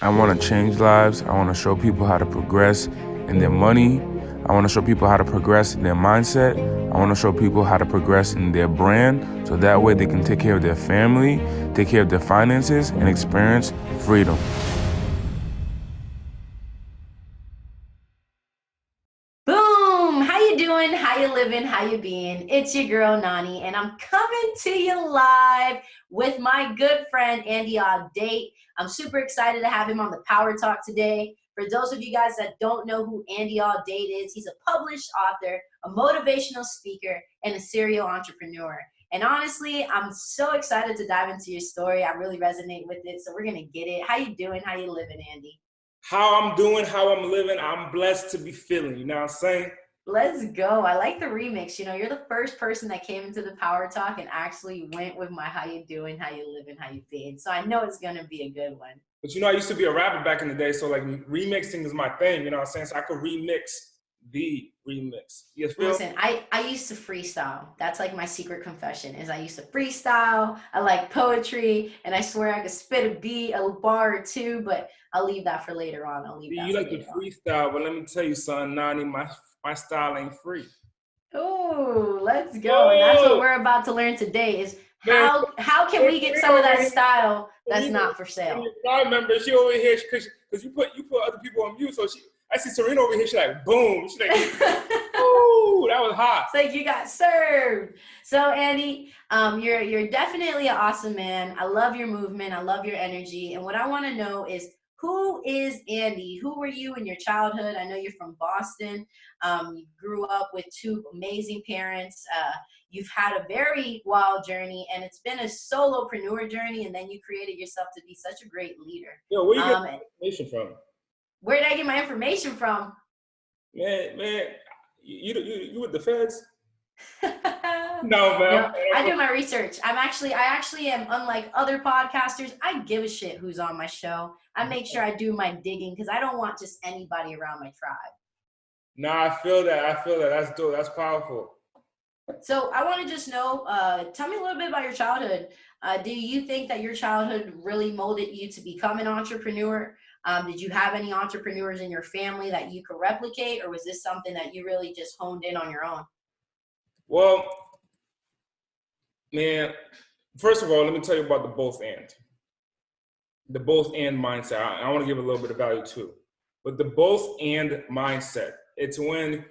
I want to change lives. I want to show people how to progress in their money. I want to show people how to progress in their mindset. I want to show people how to progress in their brand so that way they can take care of their family, take care of their finances, and experience freedom. Boom! How you doing? How you living? How you being? It's your girl Nani, and I'm coming to you live with my good friend Andy Audate. I'm super excited to have him on the Power Talk today. For those of you guys that don't know who Andy Audate is, he's a published author, a motivational speaker, and a serial entrepreneur. And honestly, I'm so excited to dive into your story. I really resonate with it, so we're gonna get it. How you doing? How you living, Andy? How I'm doing, how I'm living, I'm blessed to be feeling, you know what I'm saying? Let's go. I like the remix. You know, you're the first person that came into the Power Talk and actually went with my how you doing, how you living, how you being. So I know it's going to be a good one. But I used to be a rapper back in the day, so like remixing is my thing, you know what I'm saying? So I could remix the remix. You feel? Listen, I used to freestyle. That's like my secret confession is I used to freestyle. I like poetry, and I swear I could spit a beat, a bar or two, but I'll leave that for later on. You like to freestyle, but let me tell you something, Nani, my style ain't free. Oh, let's go. And that's what we're about to learn today is how can we get some of that style that's not for sale? I remember she over here because you put other people on mute, so I see Serena over here. She's like, boom. She's like, ooh, that was hot. It's like you got served. So Andy, you're definitely an awesome man. I love your movement. I love your energy. And what I want to know is who is Andy? Who were you in your childhood? I know you're from Boston. You grew up with two amazing parents. You've had a very wild journey, and it's been a solopreneur journey, and then you created yourself to be such a great leader. Yo, where you get information from? Where did I get my information from? Man, you with the feds? No, man. No, I do my research. I actually am unlike other podcasters. I give a shit who's on my show. I make sure I do my digging because I don't want just anybody around my tribe. Nah, I feel that. That's dope. That's powerful. So I want to just know, tell me a little bit about your childhood. Do you think that your childhood really molded you to become an entrepreneur? Did you have any entrepreneurs in your family that you could replicate, or was this something that you really just honed in on your own? Well, man, first of all, let me tell you about the both and. The both and mindset. I want to give a little bit of value too. But the both and mindset, it's when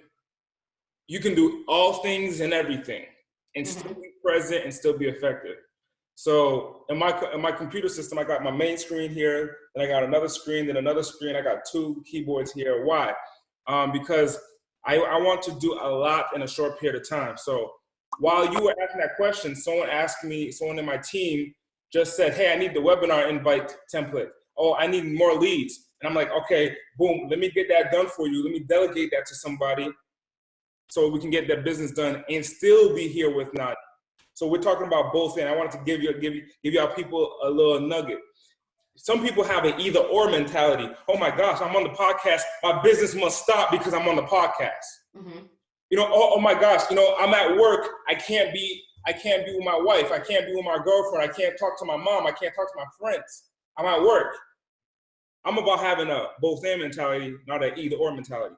you can do all things and everything and still be present and still be effective. So in my computer system, I got my main screen here, then I got another screen, then another screen. I got two keyboards here. Why? Because I want to do a lot in a short period of time. So while you were asking that question, someone in my team just said, hey, I need the webinar invite template. Oh, I need more leads. And I'm like, okay, boom, let me get that done for you. Let me delegate that to somebody so we can get that business done and still be here with Nani. So we're talking about both and I wanted to give y'all people a little nugget. Some people have an either or mentality. Oh my gosh, I'm on the podcast. My business must stop because I'm on the podcast. You know, oh my gosh, you know, I'm at work. I can't be with my wife. I can't be with my girlfriend. I can't talk to my mom. I can't talk to my friends. I'm at work. I'm about having a both and mentality, not an either or mentality.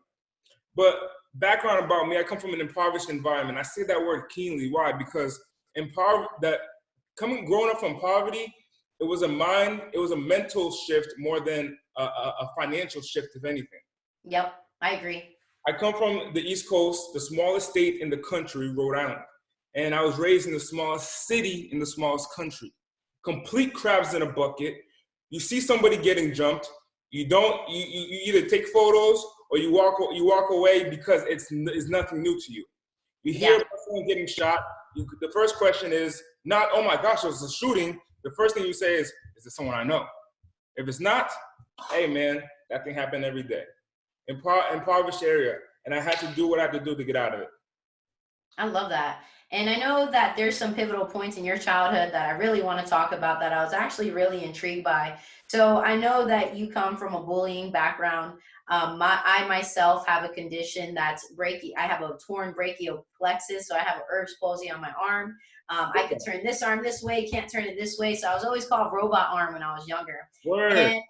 But background about me, I come from an impoverished environment. I say that word keenly. Why? Because growing up from poverty, it was a mental shift more than a financial shift, if anything. Yep, I agree. I come from the East Coast, the smallest state in the country, Rhode Island. And I was raised in the smallest city in the smallest country. Complete crabs in a bucket. You see somebody getting jumped, you either take photos or you walk away because it's nothing new to you. You hear about someone getting shot. The first question is not, oh my gosh, it was a shooting. The first thing you say is it someone I know? If it's not, hey man, that thing happened every day. Impoverished area. And I had to do what I had to do to get out of it. I love that. And I know that there's some pivotal points in your childhood that I really want to talk about that I was actually really intrigued by. So I know that you come from a bullying background. I myself have a condition that's I have a torn brachial plexus, so I have an Erb's palsy on my arm. I could turn this arm this way, can't turn it this way. So I was always called robot arm when I was younger. Word. And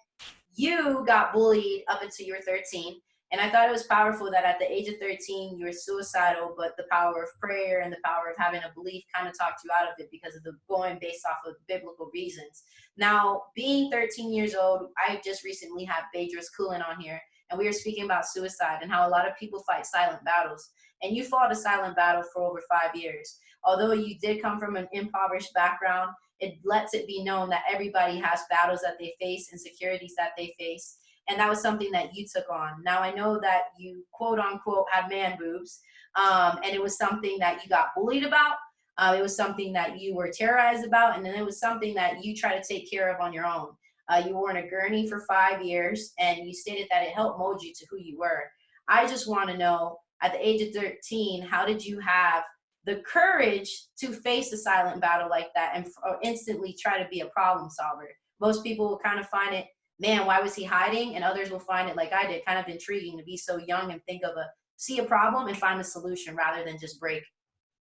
you got bullied up until you were 13. And I thought it was powerful that at the age of 13, you were suicidal, but the power of prayer and the power of having a belief kind of talked you out of it because of the going based off of biblical reasons. Now, being 13 years old, I just recently had Bedros Kulin on here, and we were speaking about suicide and how a lot of people fight silent battles. And you fought a silent battle for over 5 years. Although you did come from an impoverished background, it lets it be known that everybody has battles that they face, insecurities that they face. And that was something that you took on. Now, I know that you, quote unquote, had man boobs, and it was something that you got bullied about. It was something that you were terrorized about, and then it was something that you try to take care of on your own. You were in a gurney for 5 years, and you stated that it helped mold you to who you were. I just want to know, at the age of 13, how did you have the courage to face a silent battle like that and instantly try to be a problem solver? Most people will kind of find it, man, why was he hiding? And others will find it, like I did, kind of intriguing to be so young and see a problem and find a solution rather than just break.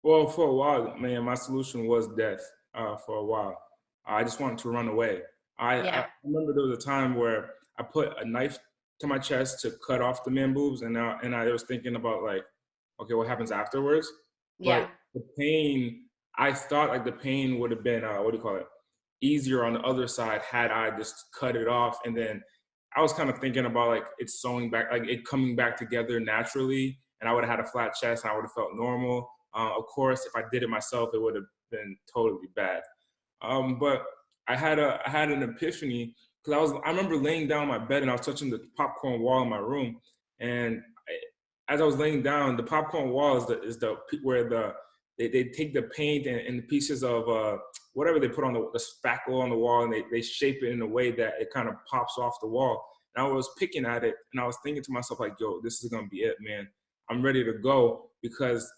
Well, for a while, man, my solution was death. For a while, I just wanted to run away. I remember there was a time where I put a knife to my chest to cut off the man boobs, and I was thinking about, like, okay, what happens afterwards? Yeah. But the pain, I thought like the pain would have been easier on the other side had I just cut it off. And then I was kind of thinking about like it sewing back, like it coming back together naturally, and I would have had a flat chest and I would have felt normal. Of course, if I did it myself, it would have been totally bad. But I had an epiphany because I remember laying down on my bed and I was touching the popcorn wall in my room, and as I was laying down, the popcorn wall is the where they take the paint and the pieces of whatever they put on the spackle on the wall, and they shape it in a way that it kind of pops off the wall. And I was picking at it, and I was thinking to myself, like, yo, this is gonna be it, man. I'm ready to go, because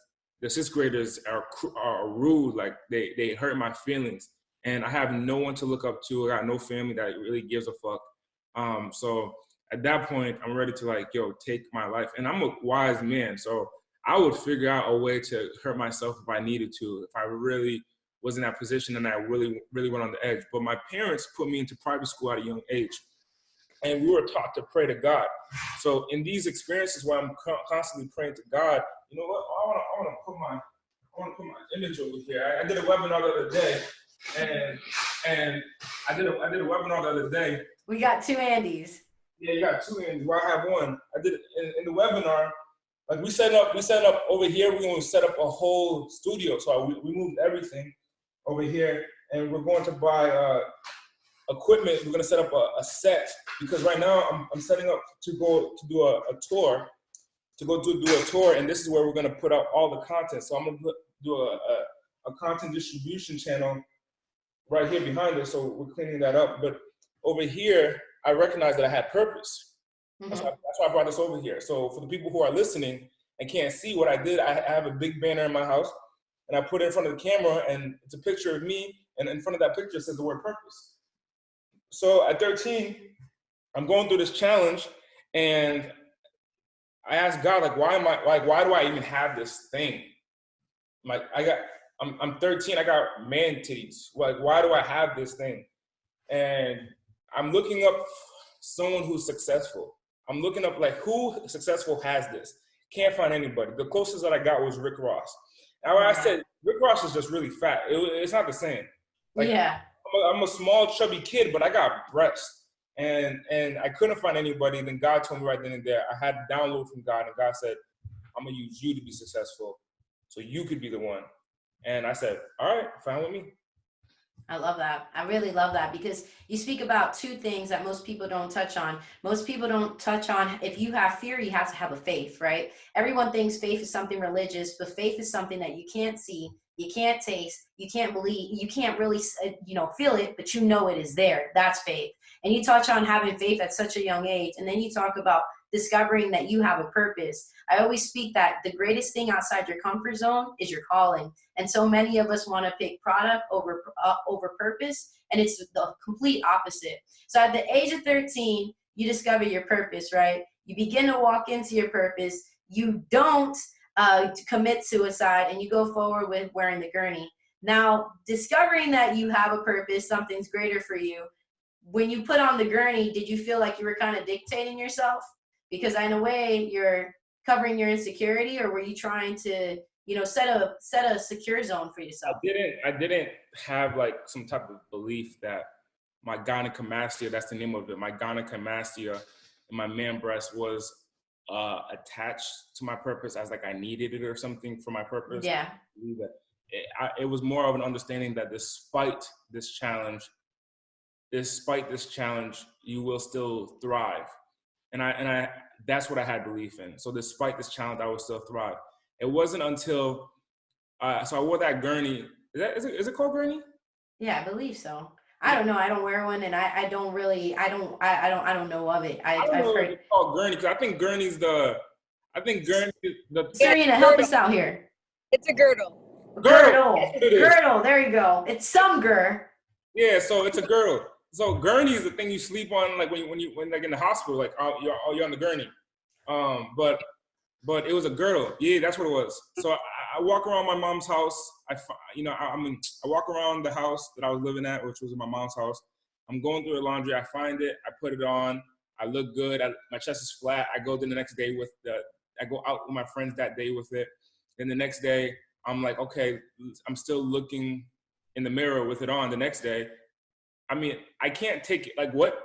the sixth graders are rude. Like they hurt my feelings, and I have no one to look up to. I got no family that really gives a fuck. So at that point, I'm ready to, like, yo, take my life. And I'm a wise man, so I would figure out a way to hurt myself if I needed to, if I really was in that position and I really, really went on the edge. But my parents put me into private school at a young age, and we were taught to pray to God. So in these experiences where I'm constantly praying to God, you know what? I want to put my image over here. I did a webinar the other day, and I did a webinar the other day. We got two Andys. Yeah, you got two Andys. Well, I have one. I did in the webinar. Like we set up over here. We're going to set up a whole studio. So we moved everything over here, and we're going to buy equipment. We're going to set up a set, because right now I'm setting up to go to do a tour, and this is where we're going to put out all the content. So I'm going to do a content distribution channel right here behind us. So we're cleaning that up. But over here, I recognize that I had purpose. Mm-hmm. That's why I brought this over here. So for the people who are listening and can't see what I did, I have a big banner in my house, and I put it in front of the camera, and it's a picture of me, and in front of that picture says the word purpose. So at 13, I'm going through this challenge, and I asked God, like, why do I even have this thing? Like, I'm 13, I got man titties. Like, why do I have this thing? And I'm looking up someone who's successful. I'm looking up, like, who successful has this? Can't find anybody. The closest that I got was Rick Ross. Now, I said, Rick Ross is just really fat. It's not the same. Like, yeah. I'm a small, chubby kid, but I got breasts. And I couldn't find anybody. Then God told me right then and there, I had to download from God, and God said, I'm going to use you to be successful so you could be the one. And I said, all right, fine with me. I love that. I really love that, because you speak about two things that most people don't touch on. Most people don't touch on, if you have fear, you have to have a faith, right? Everyone thinks faith is something religious, but faith is something that you can't see, you can't taste, you can't believe, you can't really, feel it, but you know it is there. That's faith. And you touch on having faith at such a young age, and then you talk about discovering that you have a purpose. I always speak that the greatest thing outside your comfort zone is your calling. And so many of us want to pick product over purpose, and it's the complete opposite. So at the age of 13, you discover your purpose, right? You begin to walk into your purpose. You don't commit suicide, and you go forward with wearing the gurney. Now, discovering that you have a purpose, something's greater for you, when you put on the gurney, did you feel like you were kind of dictating yourself? Because in a way you're covering your insecurity, or were you trying to, set a secure zone for yourself? I didn't have like some type of belief that my gynecomastia, that's the name of it, my gynecomastia and my man breast was attached to my purpose as like I needed it or something for my purpose. Yeah. It was more of an understanding that despite this challenge, you will still thrive. And I that's what I had belief in. So despite this challenge, I will still thrive. It wasn't until so I wore that gurney. Is it called gurney? Yeah, I believe so. I don't know. I don't wear one, and I don't know of it. I don't I've know if heard. it's called gurney because I think gurney is the. Serena, help us out here. It's a girdle. Girdle. That's what it is. Girdle. There you go. It's some girdle. Yeah, so it's a girdle. So gurney is the thing you sleep on, like when like in the hospital, like you're on the gurney. But it was a girdle. Yeah, that's what it was. So I walk around my mom's house. I walk around the house that I was living at, which was my mom's house. I'm going through the laundry. I find it. I put it on. I look good. My chest is flat. I go the next day I go out with my friends that day with it. Then the next day, I'm like, okay, I'm still looking in the mirror with it on the next day. I mean, I can't take it. Like, what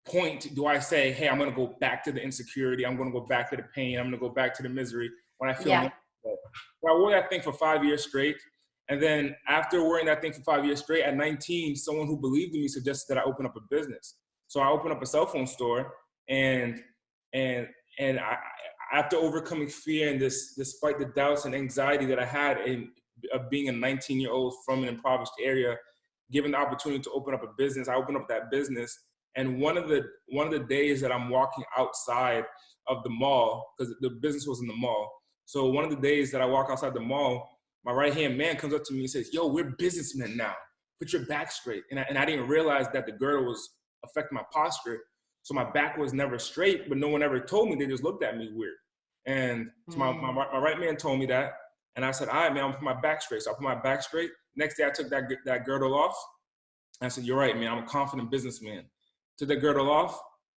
point do I say, hey, I'm going to go back to the insecurity. I'm going to go back to the pain. I'm going to go back to the misery when I feel Yeah. So I wore that thing for 5 years straight. And then after wearing that thing for 5 years straight, at 19, someone who believed in me suggested that I open up a business. So I opened up a cell phone store, and I, after overcoming fear and despite the doubts and anxiety that I had of being a 19-year-old from an impoverished area, given the opportunity to open up a business, I opened up that business. And one of the days that I'm walking outside of the mall, because the business was in the mall. So one of the days that I walk outside the mall, my right-hand man comes up to me and says, yo, we're businessmen now. Put your back straight. And I didn't realize that the girdle was affecting my posture. So my back was never straight, but no one ever told me. They just looked at me weird. And so my right man told me that. And I said, all right, man, I'm gonna put my back straight. So I put my back straight. Next day, I took that girdle off. And I said, you're right, man. I'm a confident businessman. Took the girdle off.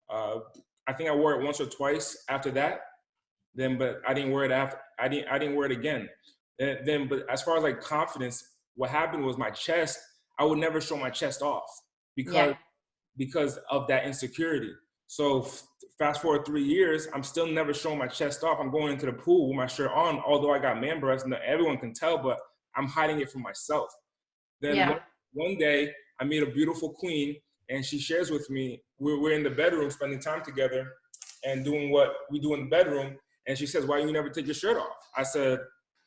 I think I wore it once or twice after that. But I didn't wear it after. I didn't wear it again. But as far as like confidence, what happened was my chest. I would never show my chest off because of that insecurity. So fast forward 3 years, I'm still never showing my chest off. I'm going into the pool with my shirt on, although I got man breasts, and everyone can tell, but I'm hiding it from myself. Then one day, I meet a beautiful queen, and she shares with me, we're in the bedroom spending time together and doing what we do in the bedroom. And she says, why you never take your shirt off? I said,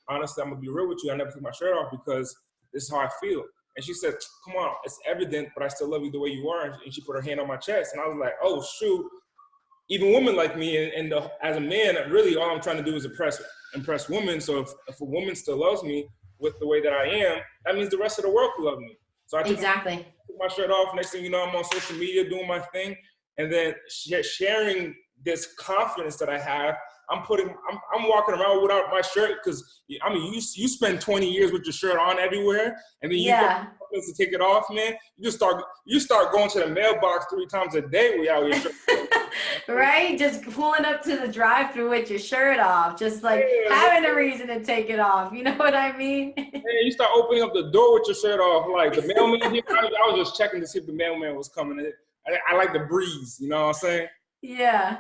honestly, I'm gonna be real with you. I never take my shirt off because this is how I feel. And she said, come on, it's evident, but I still love you the way you are. And she put her hand on my chest. And I was like, oh, shoot. Even women like me, and as a man, really all I'm trying to do is impress women. So if a woman still loves me with the way that I am, that means the rest of the world could love me. So I took my shirt off. Next thing you know, I'm on social media doing my thing. And then sharing this confidence that I have, I'm walking around without my shirt because, I mean, you spend 20 years with your shirt on everywhere, and then you get to take it off, man. You start going to the mailbox 3 times a day without your shirt. Right? Just pulling up to the drive-thru with your shirt off, just like having a reason to take it off. You know what I mean? You start opening up the door with your shirt off. Like the mailman here, I was just checking to see if the mailman was coming. I like the breeze, you know what I'm saying? Yeah.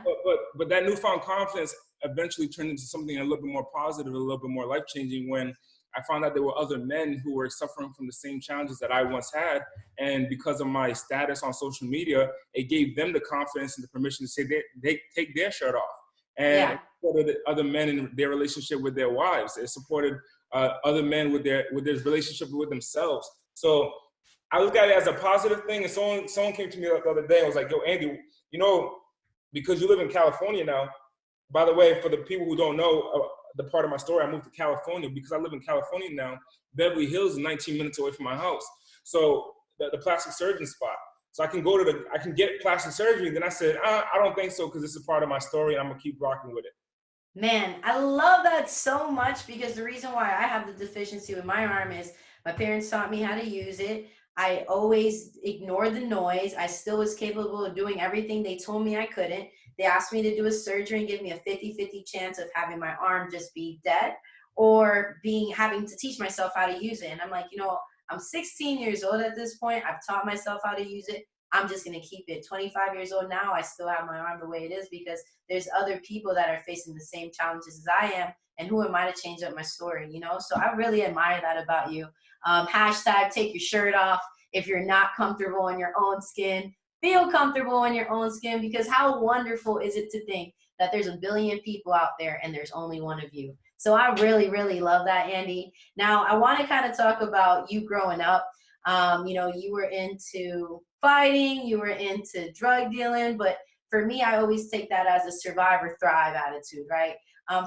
But that newfound confidence eventually turned into something a little bit more positive, a little bit more life-changing when I found out there were other men who were suffering from the same challenges that I once had. And because of my status on social media, it gave them the confidence and the permission to say they take their shirt off. And it supported other men in their relationship with their wives. It supported other men with their relationship with themselves. So I look at it as a positive thing. And someone came to me the other day and was like, yo, Andy, you know, because you live in California now, by the way, for the people who don't know the part of my story, I moved to California because I live in California now. Beverly Hills is 19 minutes away from my house. So the plastic surgeon spot. So I can get plastic surgery. Then I said, I don't think so because this is part of my story and I'm gonna keep rocking with it. Man, I love that so much because the reason why I have the deficiency with my arm is my parents taught me how to use it. I always ignored the noise. I still was capable of doing everything they told me I couldn't. They asked me to do a surgery and give me a 50-50 chance of having my arm just be dead or having to teach myself how to use it. And I'm like, I'm 16 years old at this point. I've taught myself how to use it. I'm just going to keep it. 25 years old now, I still have my arm the way it is because there's other people that are facing the same challenges as I am. And who am I to change up my story, So I really admire that about you. Hashtag take your shirt off if you're not comfortable in your own skin. Feel comfortable in your own skin, because how wonderful is it to think that there's a billion people out there and there's only one of you. So I really, really love that, Andy. Now, I want to kind of talk about you growing up. You were into fighting, you were into drug dealing, but for me, I always take that as a survive or thrive attitude, right?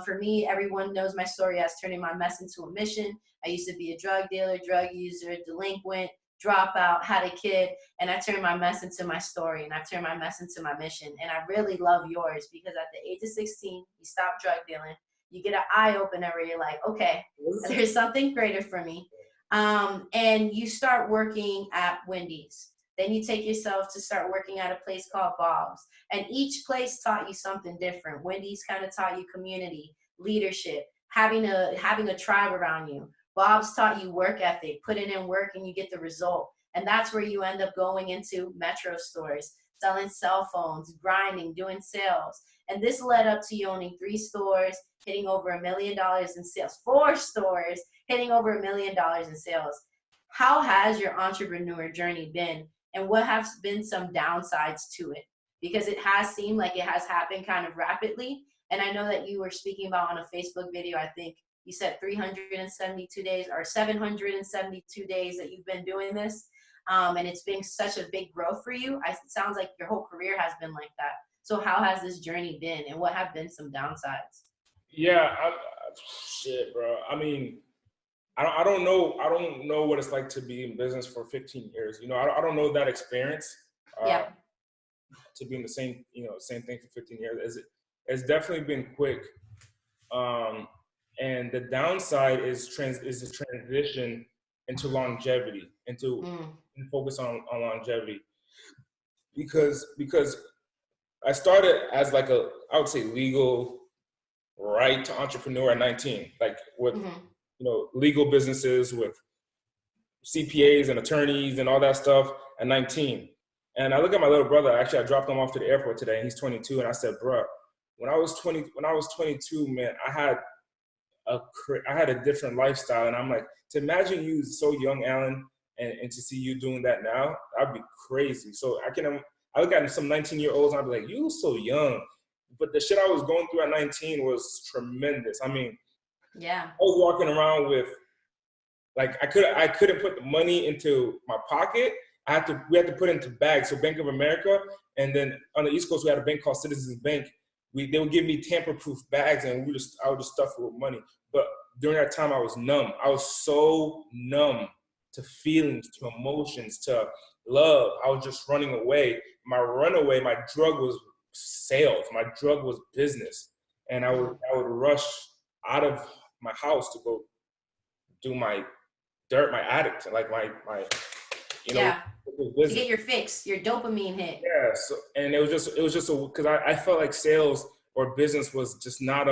For me, everyone knows my story as turning my mess into a mission. I used to be a drug dealer, drug user, delinquent, dropout, had a kid, and I turned my mess into my story, and I turned my mess into my mission. And I really love yours because at the age of 16, you stop drug dealing. You get an eye opener where you're like, okay, there's something greater for me. And you start working at Wendy's. Then you take yourself to start working at a place called Bob's. And each place taught you something different. Wendy's kind of taught you community, leadership, having a tribe around you. Bob's taught you work ethic, putting in work and you get the result. And that's where you end up going into metro stores, selling cell phones, grinding, doing sales. And this led up to you owning 3 stores, hitting over $1 million in sales, 4 stores, hitting over $1 million in sales. How has your entrepreneur journey been? And what have been some downsides to it? Because it has seemed like it has happened kind of rapidly. And I know that you were speaking about on a Facebook video, I think you said 372 days or 772 days that you've been doing this. And it's been such a big growth for you. It sounds like your whole career has been like that. So how has this journey been, and what have been some downsides? Yeah, shit, bro. I mean, I don't know what it's like to be in business for 15 years. I don't know that experience. Yeah. To be in the same thing for 15 years. It's definitely been quick. And the downside is the transition into longevity, and focus on longevity. Because I started as like I would say legal right to entrepreneur at 19, like with legal businesses with CPAs and attorneys and all that stuff at 19. And I look at my little brother. Actually, I dropped him off to the airport today, and he's 22. And I said, bro, when I was 22, man, I had a different lifestyle. And I'm like, to imagine you so young, Alan, and to see you doing that now, that'd be crazy. So I look at some 19-year-olds and I'd be like, you so young. But the shit I was going through at 19 was tremendous. I mean, yeah, I was walking around with, like, I couldn't put the money into my pocket. We had to put it into bags. So Bank of America, and then on the East Coast, we had a bank called Citizens Bank. They would give me tamper-proof bags, and I would just stuff it with money. But during that time, I was numb. I was so numb to feelings, to emotions, to love. I was just running away. My drug was sales. My drug was business. And I would rush out of my house to go do my addict, like my to get your fix, your dopamine hit. Yeah. So, and it was just because I felt like sales or business was just not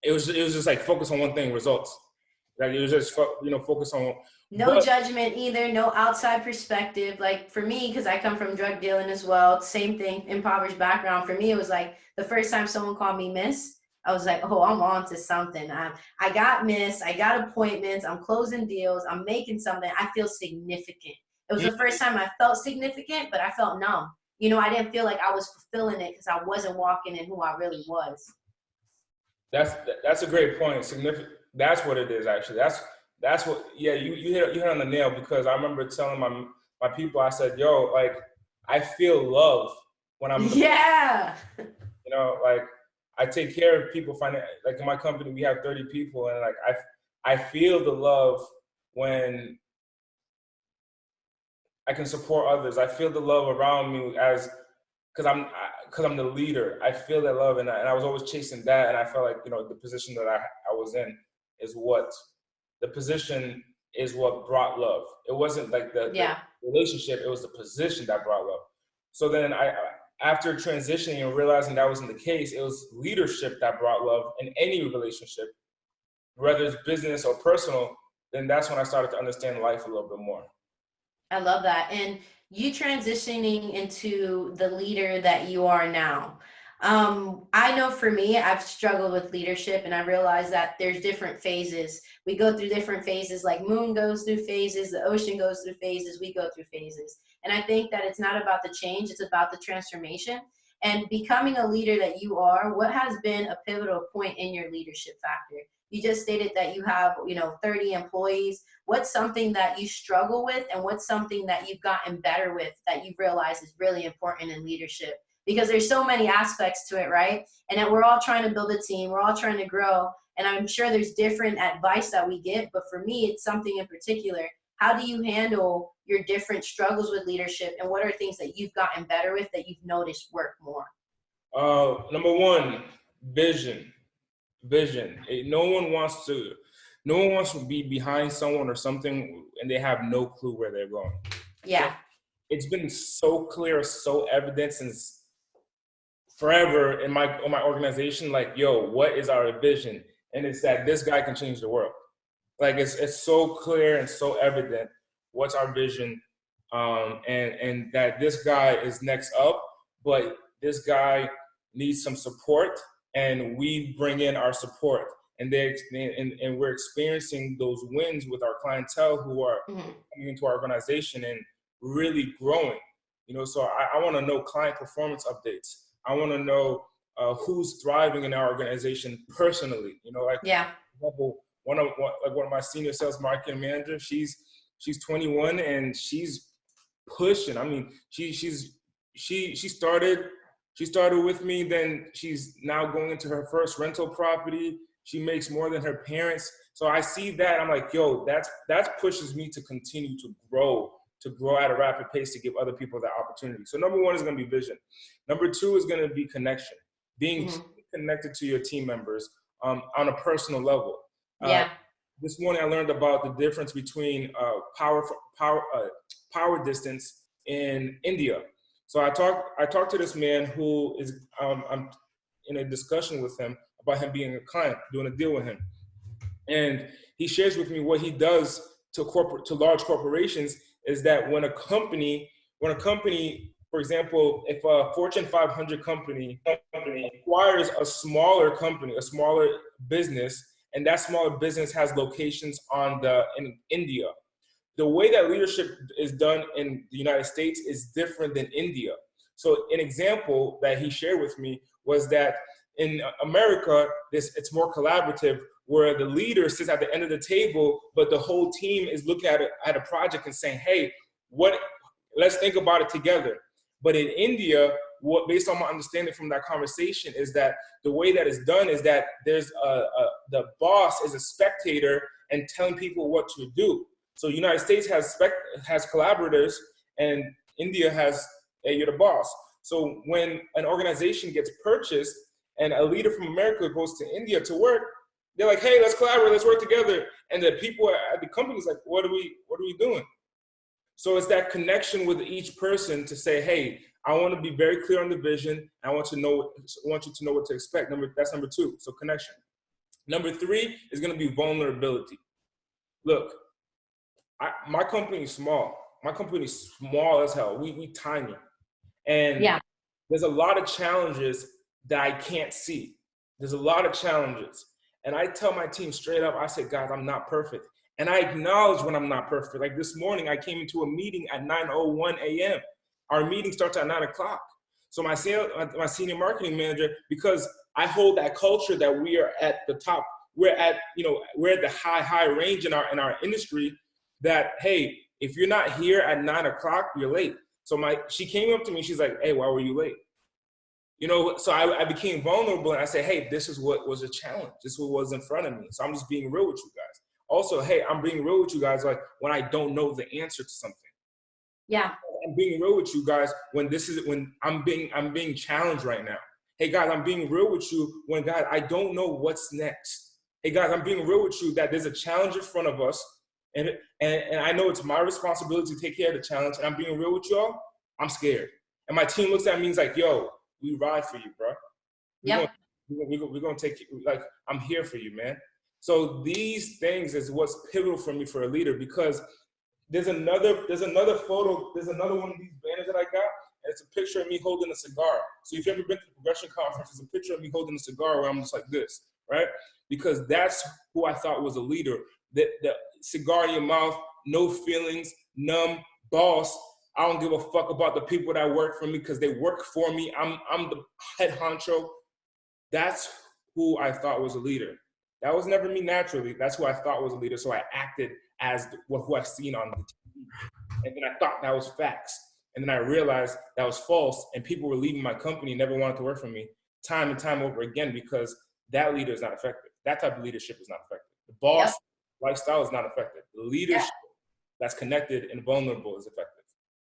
it was just like focus on one thing, results. Like it was just focus on judgment either, no outside perspective. Like for me, because I come from drug dealing as well, same thing, impoverished background. For me, it was like the first time someone called me miss, I was like, oh, I'm on to something. I got miss, I got appointments, I'm closing deals, I'm making something. I feel significant. It was the first time I felt significant, but I felt numb. I didn't feel like I was fulfilling it because I wasn't walking in who I really was. That's a great point. Significant. That's what it is, actually. That's what. Yeah, you hit on the nail, because I remember telling my people, I said, yo, like, I feel love when I'm. Yeah. Like, I take care of people. Like in my company, we have 30 people, and like I feel the love when I can support others. I feel the love around me because I'm the leader. I feel that love, and I was always chasing that. And I felt like the position that I was in is what the position is what brought love. It wasn't like the relationship, it was the position that brought love. So then after transitioning and realizing that wasn't the case, it was leadership that brought love in any relationship, whether it's business or personal. Then that's when I started to understand life a little bit more. I love that. And you transitioning into the leader that you are now. I know for me, I've struggled with leadership, and I realized that there's different phases. We go through different phases, like moon goes through phases, the ocean goes through phases, we go through phases. And I think that it's not about the change, it's about the transformation. And becoming a leader that you are, what has been a pivotal point in your leadership factor? You just stated that you have, 30 employees. What's something that you struggle with, and what's something that you've gotten better with that you realize is really important in leadership? Because there's so many aspects to it, right? And that we're all trying to build a team, we're all trying to grow. And I'm sure there's different advice that we get, but for me, it's something in particular. How do you handle your different struggles with leadership, and what are things that you've gotten better with that you've noticed work more? Number one, vision. No one wants to be behind someone or something and they have no clue where they're going. Yeah. So it's been so clear, so evident since forever in my organization, like, yo, what is our vision? And it's that this guy can change the world. Like it's so clear and so evident what's our vision, and that this guy is next up, but this guy needs some support, and we bring in our support, and we're experiencing those wins with our clientele who are coming into our organization and really growing. So I want to know client performance updates. I want to know who's thriving in our organization personally. For example, one of my senior sales marketing managers, she's 21 and she's pushing. I mean, she started with me, then she's now going into her first rental property. She makes more than her parents. So I see that, I'm like, yo, that pushes me to continue to grow at a rapid pace, to give other people that opportunity. So number one is going to be vision. Number two is going to be connection, being connected to your team members on a personal level. This morning I learned about the difference between power distance in India. So I talked to this man who is, I'm in a discussion with him about him being a client, doing a deal with him. And he shares with me what he does to large corporations is that when a company, for example, if a Fortune 500 company acquires a smaller company, a smaller business, and that smaller business has locations in India, the way that leadership is done in the United States is different than India. So an example that he shared with me was that in America, it's more collaborative, where the leader sits at the end of the table, but the whole team is looking at a project and saying, hey, let's think about it together. But in India, based on my understanding from that conversation, is that the way that it's done is that there's the boss is a spectator and telling people what to do. So the United States has collaborators, and India has, hey, you're the boss. So when an organization gets purchased and a leader from America goes to India to work, they're like, hey, let's collaborate, let's work together. And the people at the company is like, what are we doing? So it's that connection with each person to say, hey, I want to be very clear on the vision. I want you to know what to expect. That's number two. So connection. Number three is going to be vulnerability. Look, my company is small. My company is small as hell. We tiny. And there's a lot of challenges that I can't see. There's a lot of challenges. And I tell my team straight up, I say, guys, I'm not perfect. And I acknowledge when I'm not perfect. Like this morning, I came into a meeting at 9:01 a.m. Our meeting starts at 9 o'clock. So my senior marketing manager, because I hold that culture that we are at the top, we're at the high range in our industry, that, hey, if you're not here at 9 o'clock, you're late. So she came up to me, she's like, hey, why were you late? So I became vulnerable, and I said, hey, this is what was a challenge. This is what was in front of me. So I'm just being real with you guys. Also, hey, I'm being real with you guys, like when I don't know the answer to something. Yeah. I'm being real with you guys when I'm being challenged right now. Hey guys, I'm being real with you when, God, I don't know what's next. Hey guys, I'm being real with you that there's a challenge in front of us. And I know it's my responsibility to take care of the challenge. And I'm being real with y'all. I'm scared. And my team looks at me and is like, yo, we ride for you, bro. We're gonna take you, like, I'm here for you, man. So these things is what's pivotal for me for a leader, because there's another photo, there's another one of these banners that I got, and it's a picture of me holding a cigar. So if you've ever been to the Progression Conference, it's a picture of me holding a cigar where I'm just like this, right? Because that's who I thought was a leader. The cigar in your mouth, no feelings, numb, boss. I don't give a fuck about the people that work for me because they work for me. I'm the head honcho. That's who I thought was a leader. That was never me naturally. That's who I thought was a leader. So I acted as who I've seen on the TV. And then I thought that was facts. And then I realized that was false. And people were leaving my company and never wanted to work for me time and time over again, because that leader is not effective. That type of leadership is not effective. The boss lifestyle is not effective. The leadership that's connected and vulnerable is effective.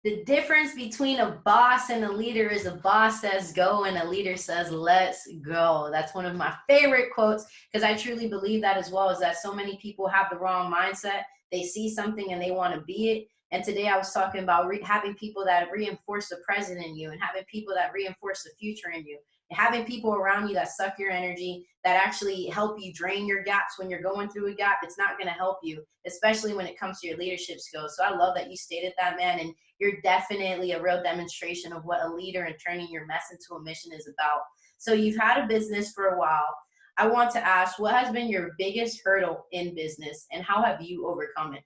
The difference between a boss and a leader is a boss says go and a leader says let's go. That's one of my favorite quotes, because I truly believe that as well, is that so many people have the wrong mindset. They see something and they want to be it. And today I was talking about having people that reinforce the present in you, and having people that reinforce the future in you, and having people around you that suck your energy, that actually help you drain your gaps when you're going through a gap. It's not going to help you, especially when it comes to your leadership skills. So I love that you stated that, man. And you're definitely a real demonstration of what a leader and turning your mess into a mission is about. So you've had a business for a while. I want to ask, what has been your biggest hurdle in business, and how have you overcome it?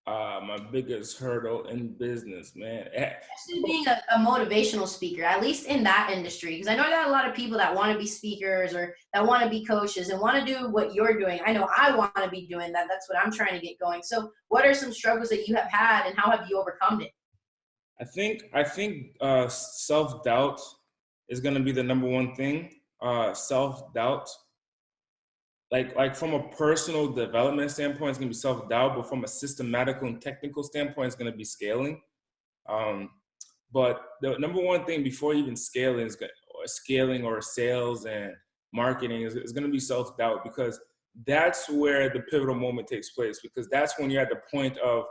My biggest hurdle in business, man. Especially being a motivational speaker, at least in that industry, because I know I got a lot of people that want to be speakers or that want to be coaches and want to do what you're doing. I know I want to be doing that. That's what I'm trying to get going. So what are some struggles that you have had, and how have you overcome it? I think self-doubt is going to be the number one thing. Self-doubt. Like from a personal development standpoint, it's going to be self-doubt, but from a systematical and technical standpoint, it's going to be scaling. But the number one thing before even scaling or sales and marketing is going to be self-doubt, because that's where the pivotal moment takes place, because that's when you're at the point of,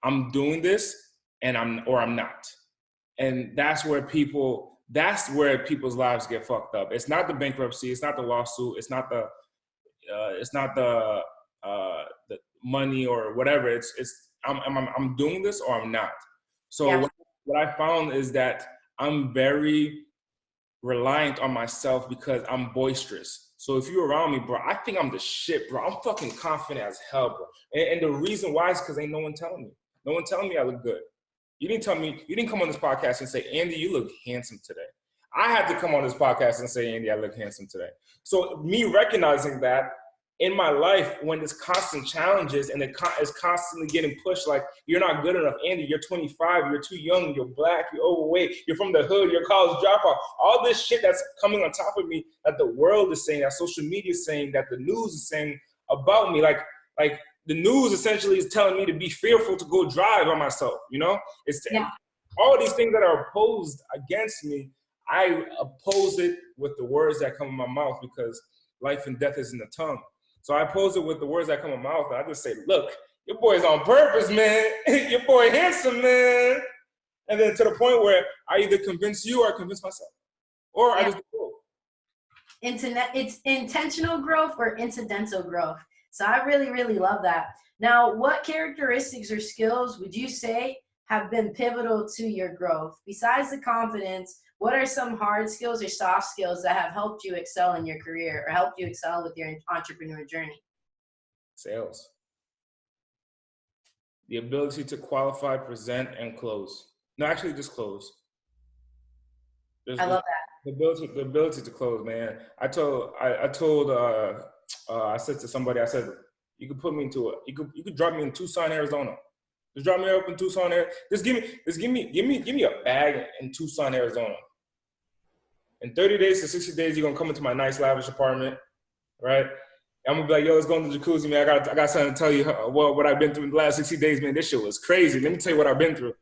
I'm doing this and I'm not. And that's where people's lives get fucked up. It's not the bankruptcy. It's not the lawsuit. It's not the money or whatever. It's I'm doing this or I'm not. So what I found is that I'm very reliant on myself because I'm boisterous. So if you're around me, bro, I think I'm the shit, bro. I'm fucking confident as hell, bro. And the reason why is because ain't no one telling me. No one telling me I look good. You didn't come on this podcast and say, Andy, you look handsome today. I had to come on this podcast and say, Andy, I look handsome today. So me recognizing that in my life, when there's constant challenges and it is constantly getting pushed, like, you're not good enough. Andy, you're 25, you're too young, you're black, you're overweight, you're from the hood, you're a college dropout. All this shit that's coming on top of me that the world is saying, that social media is saying, that the news is saying about me. Like the news essentially is telling me to be fearful to go drive on myself, you know? All these things that are opposed against me, I oppose it with the words that come in my mouth, because life and death is in the tongue. So I oppose it with the words that come in my mouth, and I just say, look, your boy's on purpose, man. Your boy handsome, man. And then to the point where I either convince you or I convince myself. Or I just do both. It's intentional growth or incidental growth. So I really, really love that. Now, what characteristics or skills would you say have been pivotal to your growth? Besides the confidence, what are some hard skills or soft skills that have helped you excel in your career or helped you excel with your entrepreneur journey? Sales. The ability to qualify, present, and close. No, actually just close. I love that. The ability to close, man. I said to somebody, I said, you could put me into you could drop me in Tucson, Arizona. Just drop me up in Tucson, Arizona. Just give me a bag in Tucson, Arizona. In 30 days to 60 days, you're gonna come into my nice lavish apartment, right? I'm gonna be like, yo, let's go in the jacuzzi, man. I got something to tell you what I've been through in the last 60 days, man. This shit was crazy. Let me tell you what I've been through.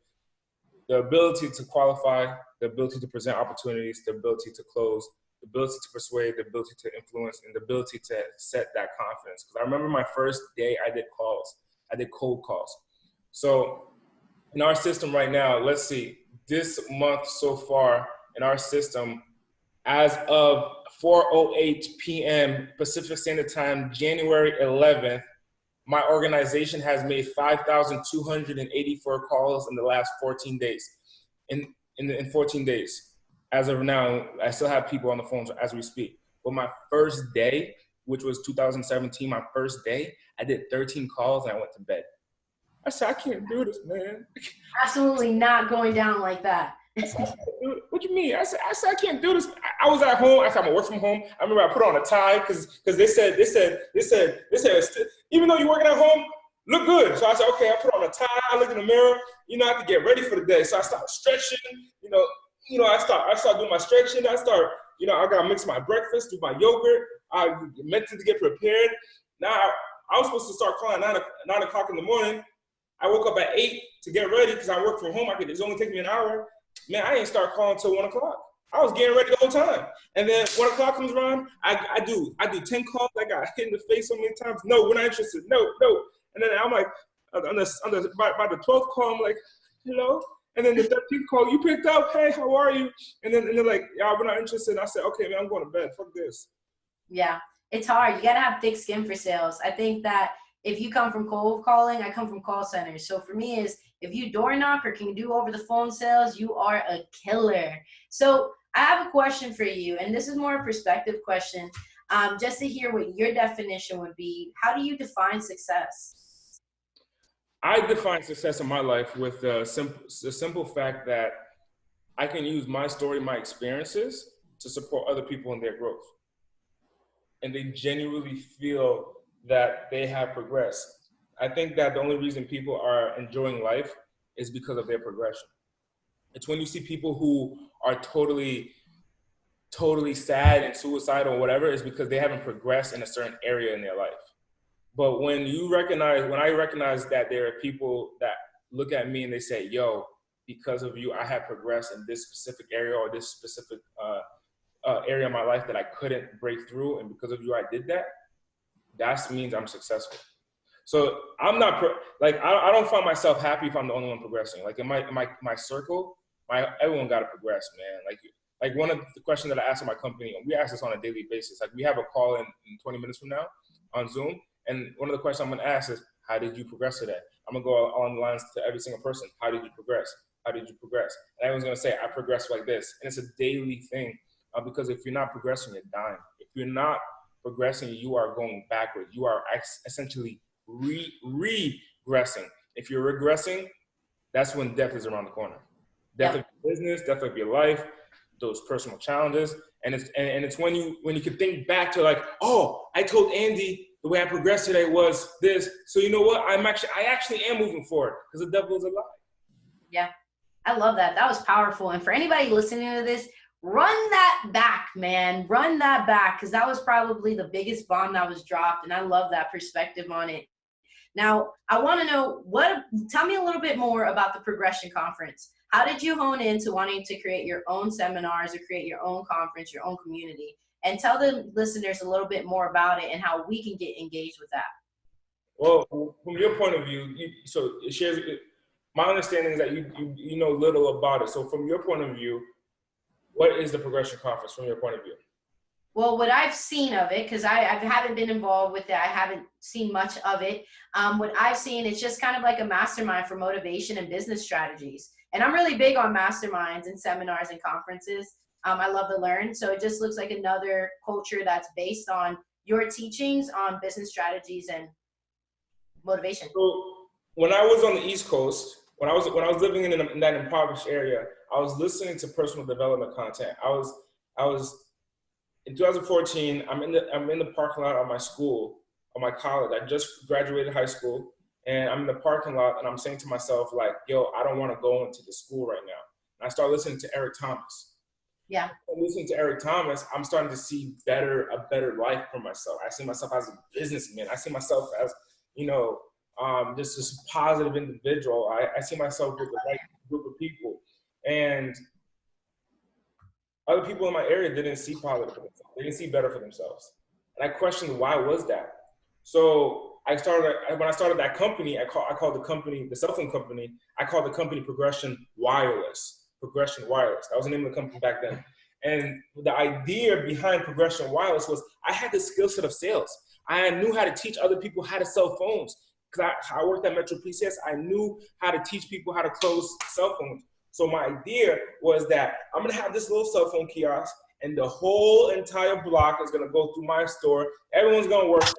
The ability to qualify, the ability to present opportunities, the ability to close. the ability to persuade, the ability to influence, and the ability to set that confidence. Because I remember my first day I did cold calls. So in our system right now, let's see, this month so far in our system, as of 4:08 p.m. Pacific Standard Time, January 11th, my organization has made 5,284 calls in the last 14 days. In 14 days. As of now, I still have people on the phone as we speak. But my first day, which was 2017, my first day, I did 13 calls and I went to bed. I said, I can't do this, man. Absolutely not going down like that. What do you mean? I said, I can't do this. I was at home. I said, I'm gonna work from home. I remember I put on a tie because they said, even though you're working at home, look good. So I said, okay, I put on a tie. I look in the mirror. I have to get ready for the day. So I start stretching. I start doing my stretching. I gotta mix my breakfast, do my yogurt. I meant to get prepared. Now I was supposed to start calling at 9 o'clock in the morning. I woke up at 8 to get ready because I work from home. It's only take me an hour. Man, I didn't start calling until 1 o'clock. I was getting ready the whole time. And then 1 o'clock comes around, I do 10 calls. I got hit in the face so many times. No, we're not interested. No. And then I'm like, by the 12th call, I'm like, hello? And then the 13th call, you picked up, hey, how are you? And then they're like, yeah, we're not interested. And I said, okay, man, I'm going to bed. Fuck this. Yeah, it's hard. You got to have thick skin for sales. I think that if you come from cold calling, I come from call centers. So for me is if you door knock or can do over the phone sales, you are a killer. So I have a question for you, and this is more a perspective question, just to hear what your definition would be. How do you define success? I define success in my life with the simple fact that I can use my story, my experiences to support other people in their growth. And they genuinely feel that they have progressed. I think that the only reason people are enjoying life is because of their progression. It's when you see people who are totally sad and suicidal or whatever, is because they haven't progressed in a certain area in their life. But when I recognize that there are people that look at me and they say, yo, because of you, I have progressed in this specific area or this specific area of my life that I couldn't break through. And because of you, I did that. That means I'm successful. So I'm not, I don't find myself happy if I'm the only one progressing. Like in my circle, everyone got to progress, man. Like one of the questions that I ask in my company, we ask this on a daily basis. Like we have a call in 20 minutes from now on Zoom. And one of the questions I'm going to ask is, how did you progress today? I'm going to go on the lines to every single person. How did you progress? How did you progress? And everyone's going to say, I progressed like this. And it's a daily thing because if you're not progressing, you're dying. If you're not progressing, you are going backwards. You are essentially regressing. If you're regressing, that's when death is around the corner. Death of your business, death of your life, those personal challenges. And it's when you can think back to like, oh, I told Andy the way I progressed today was this. So you know what? I actually am moving forward because the devil is a lie. Yeah, I love that. That was powerful. And for anybody listening to this, run that back, man. Run that back because that was probably the biggest bomb that was dropped. And I love that perspective on it. Now, I want to know tell me a little bit more about the Progression Conference. How did you hone into wanting to create your own seminars or create your own conference, your own community? And tell the listeners a little bit more about it and how we can get engaged with that. Well, from your point of view, so it shares. My understanding is that you know little about it. So from your point of view, what is the Progression Conference from your point of view? Well, what I've seen of it, because I haven't been involved with it, I haven't seen much of it. What I've seen, it's just kind of like a mastermind for motivation and business strategies. And I'm really big on masterminds and seminars and conferences. I love to learn. So it just looks like another culture that's based on your teachings on business strategies and motivation. So when I was on the East Coast, when I was living in that impoverished area, I was listening to personal development content. I was in 2014. I'm in the parking lot of my school, of my college. I just graduated high school, and I'm in the parking lot, and I'm saying to myself, like, yo, I don't want to go into the school right now. And I start listening to Eric Thomas. Yeah. Listening to Eric Thomas, I'm starting to see a better life for myself. I see myself as a businessman. I see myself as, just this positive individual. I see myself with the right group of people. And Other people in my area didn't see positive for themselves. They didn't see better for themselves. And I questioned why was that? So when I started that company, I called the company, the cell phone company, I called the company Progression Wireless. Progression Wireless. That was the name of the company back then. And the idea behind Progression Wireless was I had the skill set of sales. I knew how to teach other people how to sell phones. Because I worked at Metro PCS, I knew how to teach people how to close cell phones. So my idea was that I'm gonna have this little cell phone kiosk and the whole entire block is gonna go through my store. Everyone's gonna work at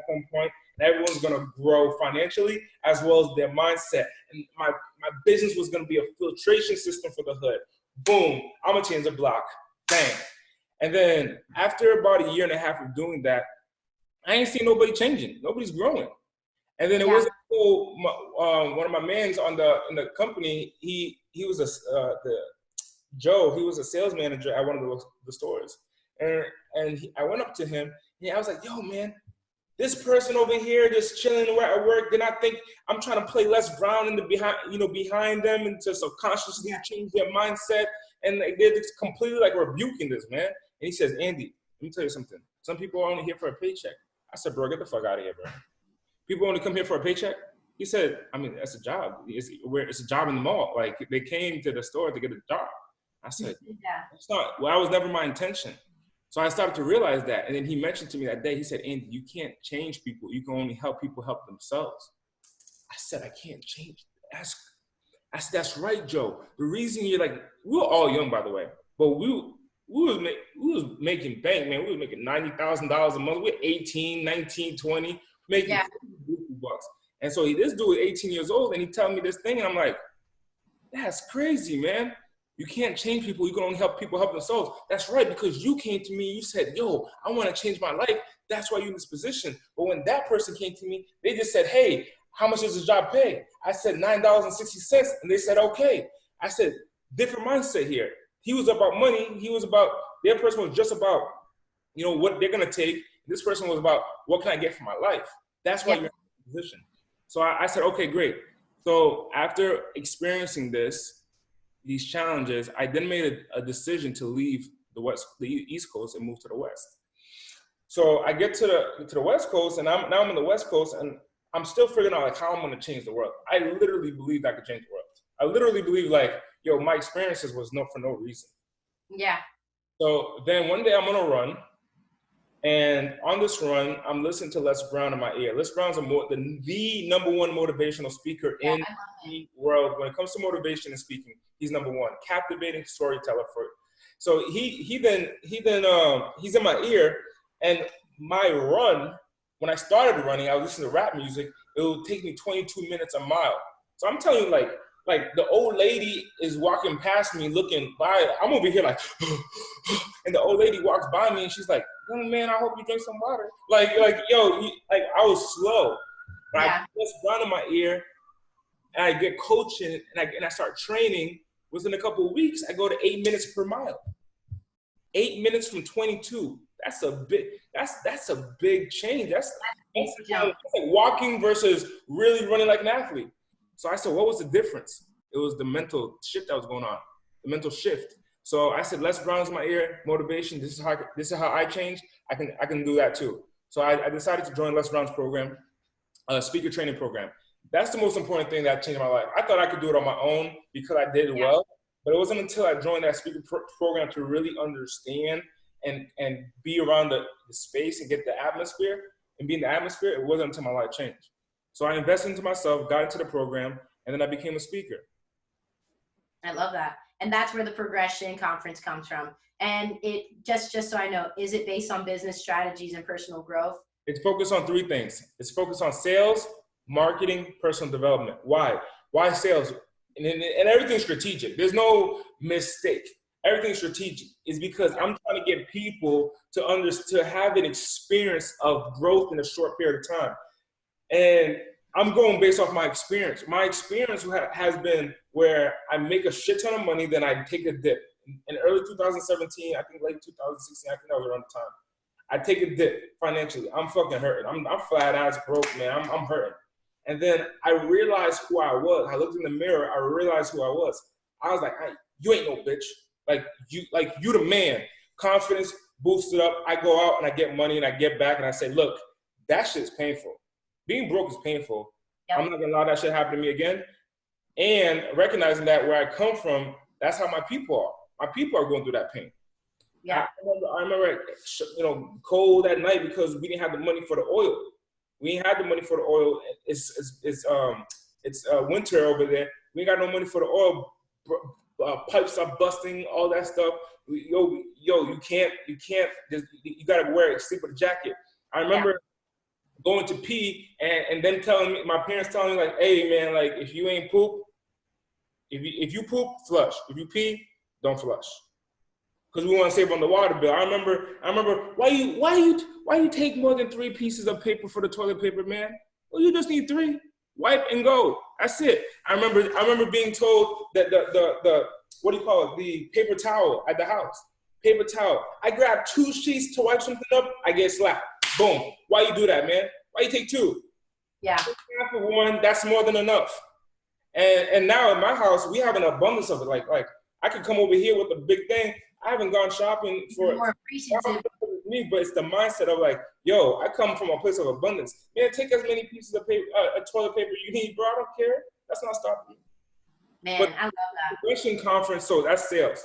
some point and everyone's gonna grow financially as well as their mindset. And my business was gonna be a filtration system for the hood. Boom, I'm gonna change the block, bang. And then after about a year and a half of doing that, I ain't seen nobody changing, nobody's growing. And then it wasn't until one of my mans in the company, he was Joe, he was a sales manager at one of the stores. And I went up to him and I was like, yo, man, this person over here just chilling at work, then I think I'm trying to play Les Brown in the behind them and to subconsciously change their mindset. And they're just completely like rebuking this, man. And he says, Andy, let me tell you something. Some people are only here for a paycheck. I said, bro, get the fuck out of here, bro. People only come here for a paycheck? He said, I mean, that's a job. It's a job in the mall. Like, they came to the store to get a job. I said, that's not, well, that was never my intention. So I started to realize that. And then he mentioned to me that day, he said, Andy, you can't change people. You can only help people help themselves. I said, I can't change. I said, that's right, Joe. The reason you're like, we were all young, by the way, but we was making bank, man. We was making $90,000 a month. We were 18, 19, 20. Making bucks. And so this dude is 18 years old and he telling me this thing and I'm like, that's crazy, man. You can't change people. You can only help people help themselves. That's right, because you came to me, you said, yo, I want to change my life. That's why you're in this position. But when that person came to me, they just said, hey, how much does this job pay? I said $9.60 and they said, okay. I said, different mindset here. He was about money. Their person was just about, what they're going to take. This person was about, what can I get for my life? That's why you're in this position. So I said, okay, great. So after experiencing these challenges, I then made a decision to leave the East Coast and move to the West. So I get to the West Coast and now I'm on the West Coast and I'm still figuring out like how I'm going to change the world. I literally believed I could change the world. I literally believe like, my experiences was for no reason. Yeah. So then one day I'm on a run. And on this run, I'm listening to Les Brown in my ear. Les Brown's the number one motivational speaker in the world. When it comes to motivation and speaking, he's number one. Captivating storyteller So he's in my ear. And my run, when I started running, I was listening to rap music. It would take me 22 minutes a mile. So I'm telling you, like the old lady is walking past me looking by. I'm over here like, and the old lady walks by me and she's like, young man, I hope you drink some water. I was slow. But I just down in my ear and I get coaching and I start training. Within a couple of weeks, I go to 8 minutes per mile. 8 minutes from 22. That's a big change. That's like walking versus really running like an athlete. So I said, what was the difference? It was the mental shift that was going on, the mental shift. So I said, Les Brown's in my ear, motivation. This is how I change. I can do that too. So I decided to join Les Brown's program, speaker training program. That's the most important thing that changed my life. I thought I could do it on my own because I did it well, but it wasn't until I joined that speaker program to really understand and be around the space and get the atmosphere and be in the atmosphere. It wasn't until my life changed. So I invested into myself, got into the program, and then I became a speaker. I love that. And that's where the Progression Conference comes from. And it just so I know, is it based on business strategies and personal growth? It's focused on three things. It's focused on sales, marketing, personal development. Why? Why sales? And everything's strategic. There's no mistake. Everything's strategic. It's because I'm trying to get people to have an experience of growth in a short period of time. And I'm going based off my experience. My experience has been where I make a shit ton of money, then I take a dip. In early 2017, I think late 2016, I think that was around the time. I take a dip financially. I'm fucking hurting. I'm flat ass broke, man. I'm hurting. And then I realized who I was. I looked in the mirror. I realized who I was. I was like, hey, you ain't no bitch. Like you the man. Confidence boosted up. I go out and I get money and I get back and I say, look, that shit's painful. Being broke is painful. Yep. I'm not gonna allow that shit to happen to me again. And recognizing that where I come from, that's how my people are. My people are going through that pain. Yeah. I remember, cold at night because we didn't have the money for the oil. We ain't had the money for the oil. It's winter over there. We ain't got no money for the oil. Pipes are busting, all that stuff. You can't. You gotta wear it. Sleep with a jacket. I remember going to pee and then my parents telling me like, hey man, like if you ain't poop, if you poop, flush. If you pee, don't flush. Because we want to save on the water bill. I remember why you take more than 3 pieces of paper for the toilet paper, man? Well, you just need 3. Wipe and go. That's it. I remember being told that the what do you call it? The paper towel at the house. Paper towel. I grab 2 sheets to wipe something up, I get slapped. Boom. Why you do that, man? Why you take 2? Yeah. Half of 1, that's more than enough. And now in my house, we have an abundance of it. Like I could come over here with a big thing. I haven't gone shopping for more appreciative. Me, but it's the mindset of like, yo, I come from a place of abundance. Man, take as many pieces of paper, toilet paper you need, bro. I don't care. That's not stopping you. Man, but I love that. Progression conference, so that's sales.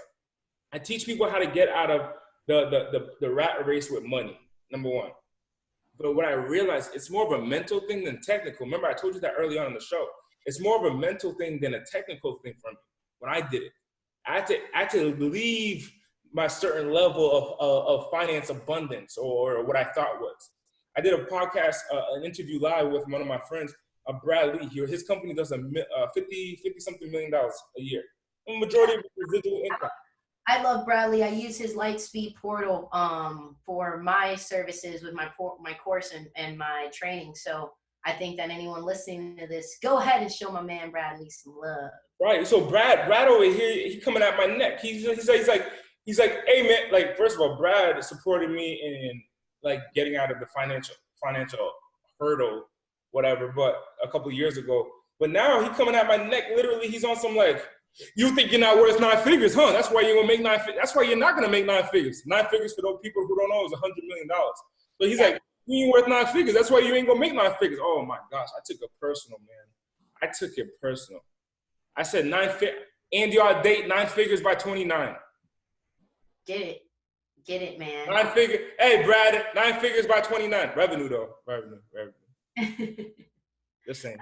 I teach people how to get out of the rat race with money, number 1. But what I realized, it's more of a mental thing than technical. Remember, I told you that early on in the show. It's more of a mental thing than a technical thing for me when I did it. I had to leave my certain level of finance abundance or what I thought was. I did a podcast, an interview live with one of my friends, Brad Lee. His company does a 50-something million dollars a year. The majority of residual income. I love Bradley. I use his Lightspeed portal for my services with my course and my training. So I think that anyone listening to this, go ahead and show my man Bradley some love. Right. So Brad over here, he coming at my neck. He's like, hey man, like first of all, Brad supported me in like getting out of the financial hurdle, whatever, but a couple of years ago. But now he coming at my neck. Literally, he's on some like, you think you're not worth 9 figures, huh? That's why you're gonna make 9 figures. That's why you're not gonna make 9 figures. 9 figures for those people who don't know is $100 million. So he's like, you ain't worth 9 figures. That's why you ain't gonna make 9 figures. Oh my gosh, I took it personal, man. I took it personal. I said Andy Audate 9 figures by 29. Get it, man. 9 figures. Hey, Brad, 9 figures by 29. Revenue though. Revenue. Just saying.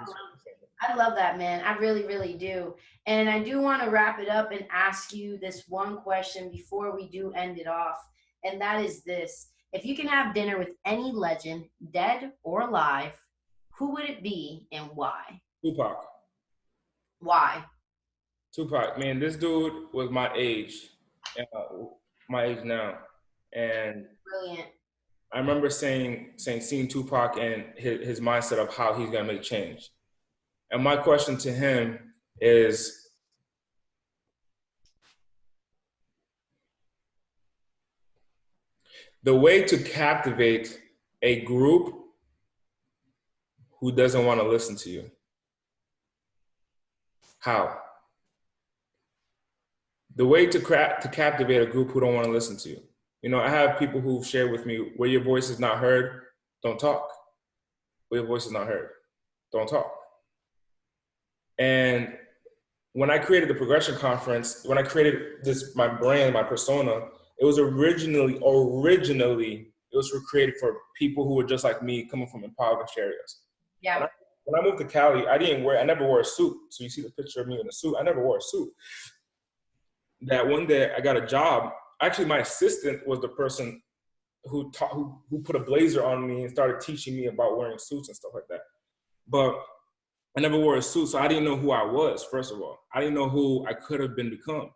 I love that, man. I really, really do. And I do want to wrap it up and ask you this one question before we do end it off. And that is this. If you can have dinner with any legend, dead or alive, who would it be and why? Tupac. Why? Tupac, man, this dude was my age now. And Brilliant. I remember seeing Tupac and his mindset of how he's gonna make change. And my question to him is, the way to captivate a group who doesn't want to listen to you. How? The way to captivate a group who don't want to listen to you. You know, I have people who share with me, where your voice is not heard, don't talk. Where your voice is not heard, don't talk. And when I created the Progression Conference, when I created my brand, my persona, it was originally, it was created for people who were just like me, coming from impoverished areas. Yeah. When I moved to Cali, I never wore a suit. So you see the picture of me in a suit. I never wore a suit. That one day I got a job. Actually, my assistant was the person who put a blazer on me and started teaching me about wearing suits and stuff like that. But I never wore a suit, so I didn't know who I was, first of all. I didn't know who I could have become.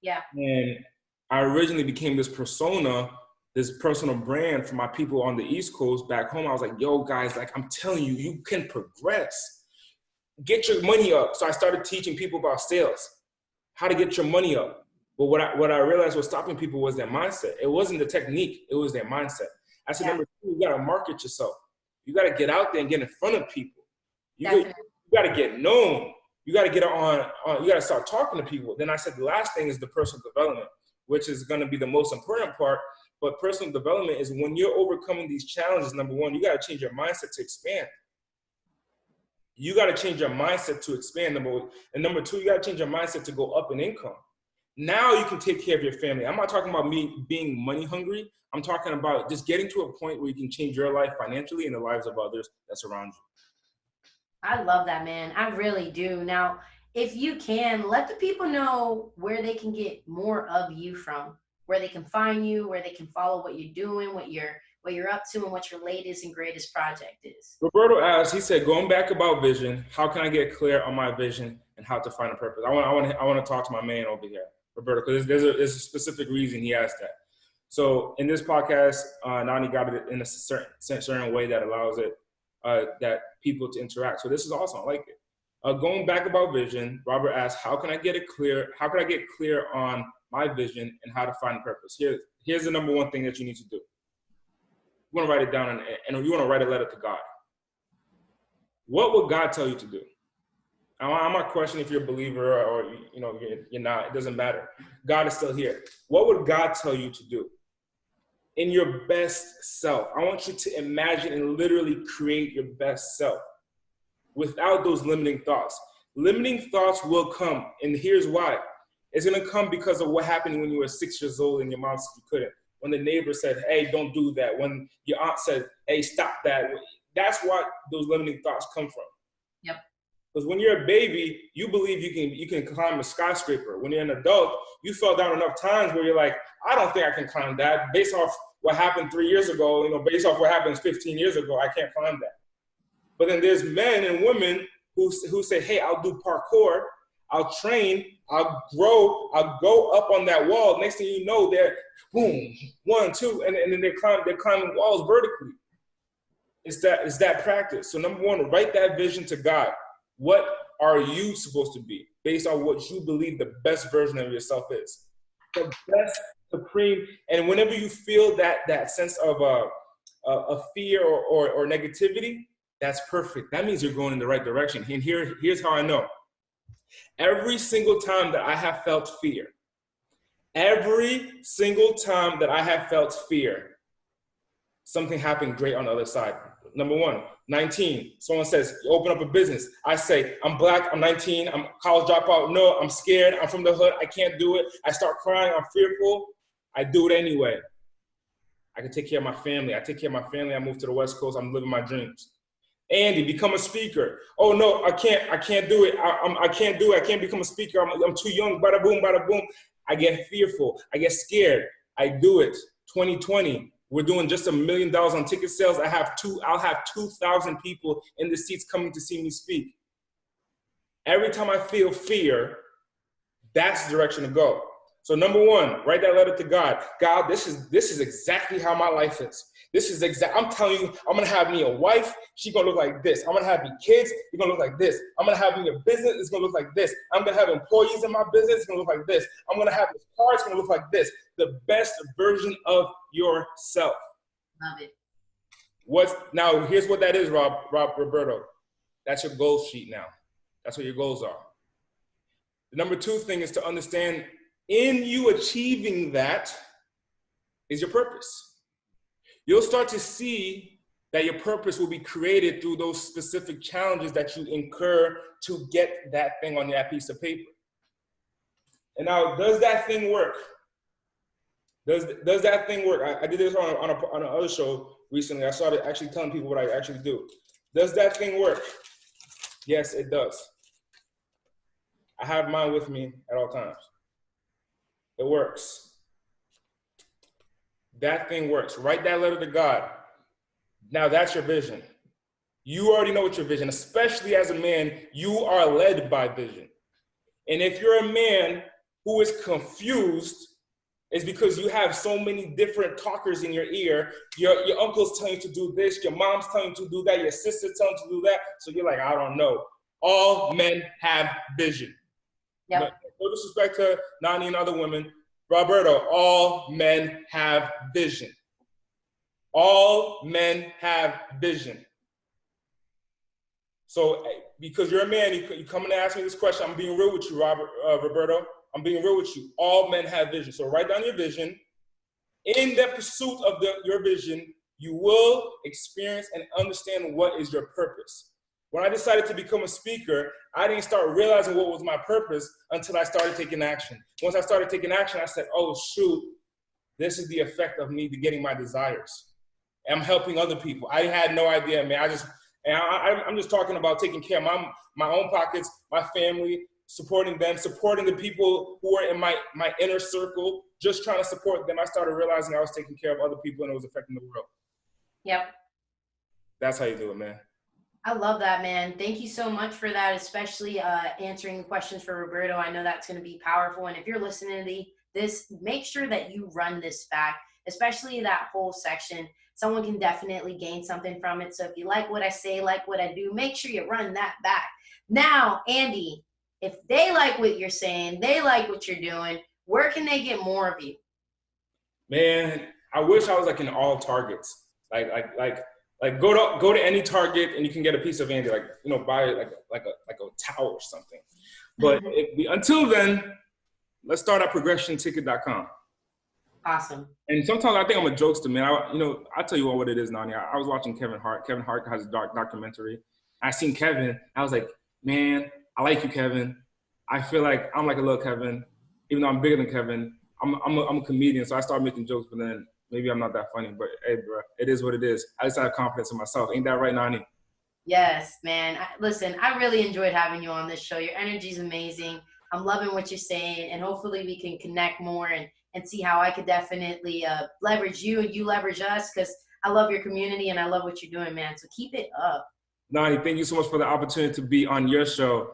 Yeah. And I originally became this persona, this personal brand for my people on the East Coast back home. I was like, yo, guys, like I'm telling you, you can progress. Get your money up. So I started teaching people about sales, how to get your money up. But what I realized was stopping people was their mindset. It wasn't the technique, it was their mindset. I said, number 2, you gotta market yourself. You gotta get out there and get in front of people. You gotta get known. You gotta get on, you gotta start talking to people. Then I said, the last thing is the personal development. which is going to be the most important part. But personal development is when you're overcoming these challenges, number one, you got to change your mindset to expand. You got to change your mindset to expand, number one. And number two, you got to change your mindset to go up in income. Now you can take care of your family. I'm not talking about me being money hungry. I'm talking about just getting to a point where you can change your life financially and the lives of others that surround you. I love that, man. I really do. Now, if you can, let the people know where they can get more of you from, where they can find you, where they can follow what you're doing, what you're up to, and what your latest and greatest project is. Roberto asked, he said, going back about vision, how can I get clear on my vision and how to find a purpose? I want to talk to my man over here, Roberto, because there's a specific reason he asked that. So in this podcast, Nani got it in a certain way that allows it that people to interact. So this is awesome. I like it. Going back about vision, Robert asked, how can I get clear on my vision and how to find purpose? Here's the number one thing that you need to do. You want to write it down and you want to write a letter to God. What would God tell you to do? I'm not questioning if you're a believer or you're not. It doesn't matter. God is still here. What would God tell you to do? In your best self. I want you to imagine and literally create your best self without those limiting thoughts. Limiting thoughts will come, and here's why. It's going to come because of what happened when you were 6 years old and your mom said you couldn't. When the neighbor said, hey, don't do that. When your aunt said, hey, stop that. That's what those limiting thoughts come from. Yep. Because when you're a baby, you believe you can climb a skyscraper. When you're an adult, you fell down enough times where you're like, I don't think I can climb that. Based off what happened 3 years ago, based off what happened 15 years ago, I can't climb that. But then there's men and women who say, hey, I'll do parkour, I'll train, I'll grow, I'll go up on that wall. Next thing you know, they're boom, 1, 2, and then they're climbing walls vertically. It's that practice. So number one, write that vision to God. What are you supposed to be based on what you believe the best version of yourself is? The best, supreme, and whenever you feel that sense of fear or negativity, that's perfect. That means you're going in the right direction. And here's how I know. Every single time that I have felt fear, something happened great on the other side. Number one, 19, someone says, open up a business. I say, I'm black, I'm 19, I'm college dropout. No, I'm scared, I'm from the hood, I can't do it. I start crying, I'm fearful. I do it anyway. I can take care of my family. I take care of my family. I move to the West Coast. I'm living my dreams. Andy, become a speaker. Oh no, I can't do it. I can't do it. I can't become a speaker. I'm too young. Bada boom, bada boom. I get fearful. I get scared. I do it. 2020. We're doing just $1 million on ticket sales. I'll have 2,000 people in the seats coming to see me speak. Every time I feel fear, that's the direction to go. So number one, write that letter to God. God, this is exactly how my life is. I'm telling you, I'm gonna have me a wife, she's gonna look like this. I'm gonna have me kids, you're gonna look like this. I'm gonna have me a business, it's gonna look like this. I'm gonna have employees in my business, it's gonna look like this. I'm gonna have this car, it's gonna look like this. The best version of yourself. Love it. Now here's what that is, Roberto. That's your goal sheet now. That's what your goals are. The number two thing is to understand in you achieving that is your purpose. You'll start to see that your purpose will be created through those specific challenges that you incur to get that thing on that piece of paper. And now, does that thing work? Does that thing work? I did this on another show recently. I started actually telling people what I actually do. Does that thing work? Yes, it does. I have mine with me at all times. It works. That thing works. Write that letter to God. Now that's your vision. You already know what your vision, especially as a man, you are led by vision. And if you're a man who is confused, it's because you have so many different talkers in your ear. Your uncle's telling you to do this, your mom's telling you to do that, your sister's telling you to do that. So you're like, I don't know. All men have vision. Yep. No disrespect to Nani and other women. Roberto, all men have vision. All men have vision. So because you're a man, you come and ask me this question. I'm being real with you, Roberto. I'm being real with you. All men have vision. So write down your vision. In the pursuit of your vision, you will experience and understand what is your purpose. When I decided to become a speaker, I didn't start realizing what was my purpose until I started taking action. Once I started taking action, I said, oh, shoot, this is the effect of me getting my desires. I'm helping other people. I had no idea, man. I'm just talking about taking care of my own pockets, my family, supporting them, supporting the people who are in my inner circle, just trying to support them. I started realizing I was taking care of other people and it was affecting the world. Yep. That's how you do it, man. I love that, man. Thank you so much for that, especially answering questions for Roberto. I know that's going to be powerful. And if you're listening to this, make sure that you run this back, especially that whole section. Someone can definitely gain something from it. So if you like what I say, like what I do, make sure you run that back. Now, Andy, if they like what you're saying, they like what you're doing, where can they get more of you? Man, I wish I was like in all Targets. Like go to any Target and you can get a piece of Andy, like, you know, buy like a towel or something. But until then, let's start at progressionticket.com. Awesome. And sometimes I think I'm a jokester, man. I'll tell you what it is, Nani. I was watching Kevin Hart. Kevin Hart has a documentary. I seen Kevin. I was like, man, I like you, Kevin. I feel like I'm like a little Kevin, even though I'm bigger than Kevin. I'm a comedian, so I started making jokes, but then maybe I'm not that funny. But hey, bro, it is what it is. I just have confidence in myself. Ain't that right, Nani? Yes, man. Listen, I really enjoyed having you on this show. Your energy is amazing. I'm loving what you're saying, and hopefully we can connect more and see how I could definitely leverage you and you leverage us, because I love your community and I love what you're doing, man. So keep it up. Nani, thank you so much for the opportunity to be on your show.